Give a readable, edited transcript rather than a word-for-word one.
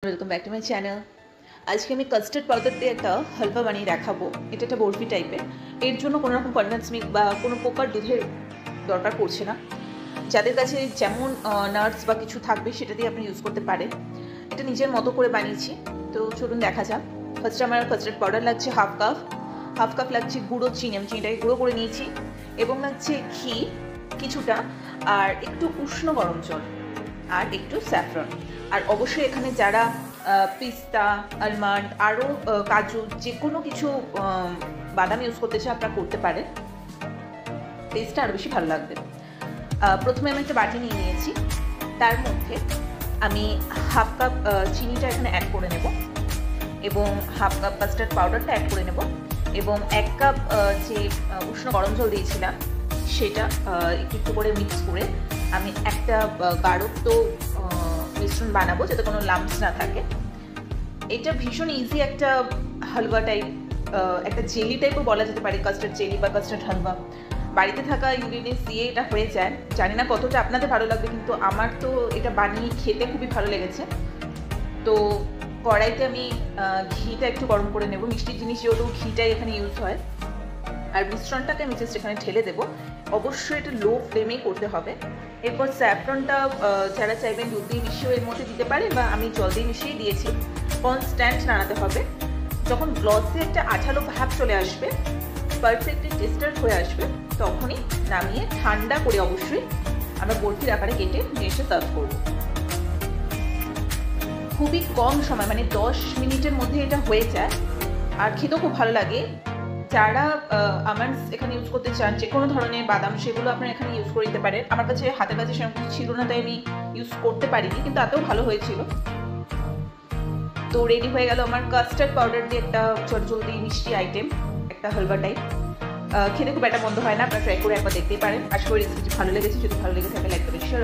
Welcome back to my channel. আজকে আমি custard powder দিয়ে একটা হালুয়া বানিয়ে দেখাবো। এটা একটা বরফি টাইপের। এর জন্য কোনো রকম কনডেন্স মিল্ক বা কোনো প্রকার দুধের দরকার পড়ছে না। যাদের কাছে যেমন নাটস বা কিছু থাকবে সেটা দিয়ে আপনি ইউজ করতে পারেন। এটা নিজের মতো করে বানিয়েছি, তো চলুন দেখা যাক। ফার্স্টে আমার কাস্টার্ড পাউডার লাগছে হাফ কাপ লাগছে গুঁড়ো চিনি, আমি চিনিটাকে গুঁড়ো করে নিয়েছি, এবং লাগছে ঘি কিছুটা, আর একটু উষ্ণ গরম জল, আর একটু স্যাফরন। আর অবশ্যই এখানে যারা পিস্তা, আলমন্ড, আরও কাজু, যে কোনো কিছু বাদাম ইউজ করতে চাই আপনারা করতে পারেন, টেস্টটা আরও বেশি ভালো লাগবে। প্রথমে আমি একটা বাটি নিয়ে নিয়েছি, তার মধ্যে আমি হাফ কাপ চিনিটা এখানে অ্যাড করে নেব, এবং হাফ কাপ কাস্টার্ড পাউডারটা অ্যাড করে নেব, এবং 1 কাপ যে উষ্ণ গরম জল দিয়েছিলাম সেটা একটু একটু করে মিক্স করে আমি একটা গাঢ়ত্ব মিশ্রণ বানাবো, যাতে কোনো লাম্পস না থাকে। এটা ভীষণ ইজি একটা হালুয়া টাইপ, একটা জেলি টাইপও বলা যেতে পারে, কাস্টার্ড জেলি বা কাস্টার্ড হালুয়া। বাড়িতে থাকা ইনগ্রিডিয়েন্টস দিয়ে এটা হয়ে যায়। জানি না কতটা আপনাদের ভালো লাগবে, কিন্তু আমার তো এটা বানিয়ে খেতে খুবই ভালো লেগেছে। তো কড়াইতে আমি ঘিটা একটু গরম করে নেব, মিষ্টি জিনিস যেহেতু ঘিটাই এখানে ইউজ হয়। আর মিশ্রণটাকে আমি জাস্ট এখানে ঢেলে দেবো। অবশ্যই এটা লো ফ্লেমেই করতে হবে। এরপর স্যাফরনটা যারা চাইবেন দুধ দিয়ে মিশিয়েও এর মধ্যে দিতে পারে, বা আমি জল দিয়ে মিশিয়ে দিয়েছি। কনস্ট্যান্ট নাড়াতে হবে। যখন গ্লসে একটা আঠালো ভাব চলে আসবে, পারফেক্টলি টেস্টার হয়ে আসবে, তখনই নামিয়ে ঠান্ডা করে অবশ্যই আমরা বরফির আকারে কেটে জিনিসটা সার্ভ করব। খুবই কম সময়, মানে 10 মিনিটের মধ্যে এটা হয়ে যায়, আর খেতেও খুব ভালো লাগে। যারা আমন্ডস এখানে ইউজ করতে চান, যে কোনো ধরনের বাদাম, সেগুলো আপনারা এখানে ইউজ করে দিতে পারেন। আমার কাছে হাতের কাছে সেরকম কিছু ছিল না, তাই আমি ইউজ করতে পারিনি, কিন্তু তাতেও ভালো হয়েছিল। তো রেডি হয়ে গেল আমার কাস্টার্ড পাউডার দিয়ে একটা চটজলদি মিষ্টি আইটেম, একটা হালুয়া টাইপ। খেতে খুব একটা বন্ধ হয় না, আপনারা ট্রাই করে একবার দেখতেই পারেন। আশা করি রেসিপিটি ভালো লেগেছে। যদি ভালো লেগে থাকে লাইক করবেন, শেয়ার।